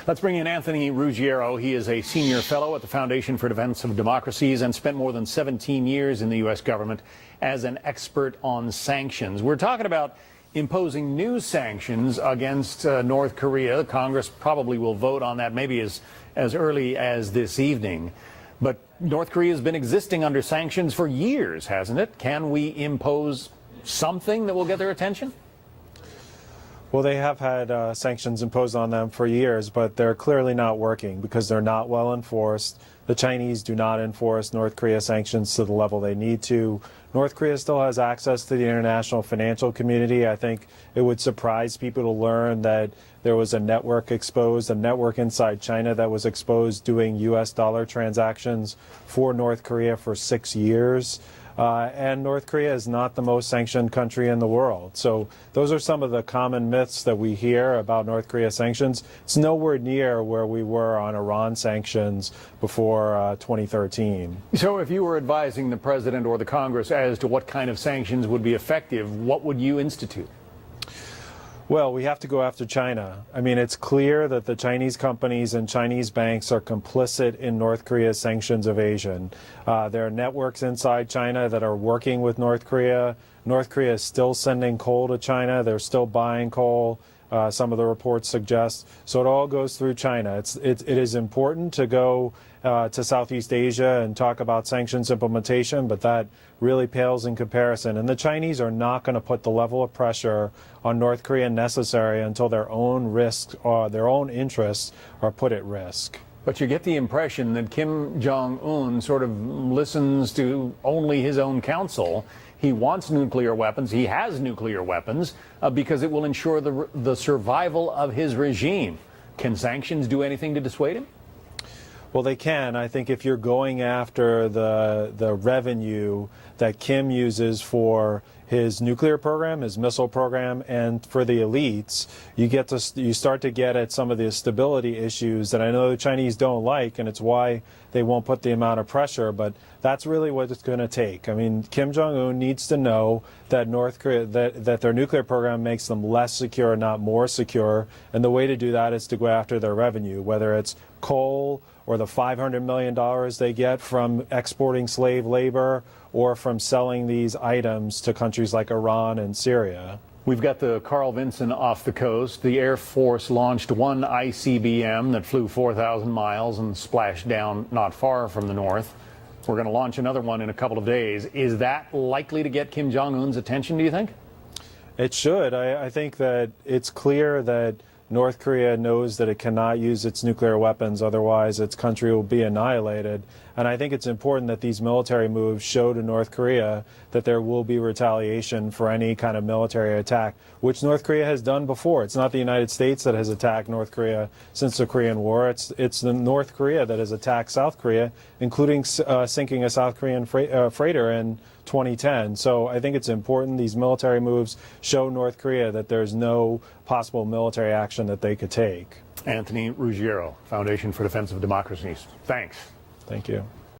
Let's bring in Anthony Ruggiero. He is a senior fellow at the Foundation for Defense of Democracies and spent more than 17 years in the U.S. government as an expert on sanctions. We're talking about imposing new sanctions against North Korea. Congress probably will vote on that maybe as early as this evening. But North Korea has been existing under sanctions for years, hasn't it? Can we impose something that will get their attention? Well, they have had sanctions imposed on them for years, but they're clearly not working because they're not well enforced. The Chinese do not enforce North Korea sanctions to the level they need to. North Korea still has access to the international financial community. I think it would surprise people to learn that there was a network exposed, a network inside China that was exposed doing U.S. dollar transactions for North Korea for 6 years. And North Korea is not the most sanctioned country in the world. So those are some of the common myths that we hear about North Korea sanctions. It's nowhere near where we were on Iran sanctions before 2013. So if you were advising the president or the Congress as to what kind of sanctions would be effective, what would you institute? Well, we have to go after China. I mean, it's clear that the Chinese companies and Chinese banks are complicit in North Korea's sanctions evasion. There are networks inside China that are working with North Korea. North Korea is still sending coal to China. They're still buying coal. Some of the reports suggest. So it all goes through China. It is important to go to Southeast Asia and talk about sanctions implementation, but that really pales in comparison. And the Chinese are not going to put the level of pressure on North Korea necessary until their own risks or their own interests are put at risk. But you get the impression that Kim Jong-un sort of listens to only his own counsel. He wants nuclear weapons. He has nuclear weapons because it will ensure the survival of his regime. Can sanctions do anything to dissuade him? Well, they can. I think if you're going after the revenue that Kim uses for his nuclear program, his missile program, and for the elites, you start to get at some of the stability issues that I know the Chinese don't like, and it's why they won't put the amount of pressure. But that's really what it's going to take. I mean, Kim Jong-un needs to know that North Korea that their nuclear program makes them less secure, not more secure, and the way to do that is to go after their revenue, whether it's coal or the $500 million they get from exporting slave labor or from selling these items to countries like Iran and Syria. We've got the Carl Vinson off the coast. The Air Force launched one ICBM that flew 4,000 miles and splashed down not far from the north. We're going to launch another one in a couple of days. Is that likely to get Kim Jong-un's attention, do you think? It should. I think that it's clear that North Korea knows that it cannot use its nuclear weapons, otherwise its country will be annihilated. And I think it's important that these military moves show to North Korea that there will be retaliation for any kind of military attack, which North Korea has done before. It's not the United States that has attacked North Korea since the Korean War. It's the North Korea that has attacked South Korea, including sinking a South Korean freighter in 2010. So I think it's important these military moves show North Korea that there's no possible military action that they could take. Anthony Ruggiero, Foundation for Defense of Democracies. Thanks. Thank you.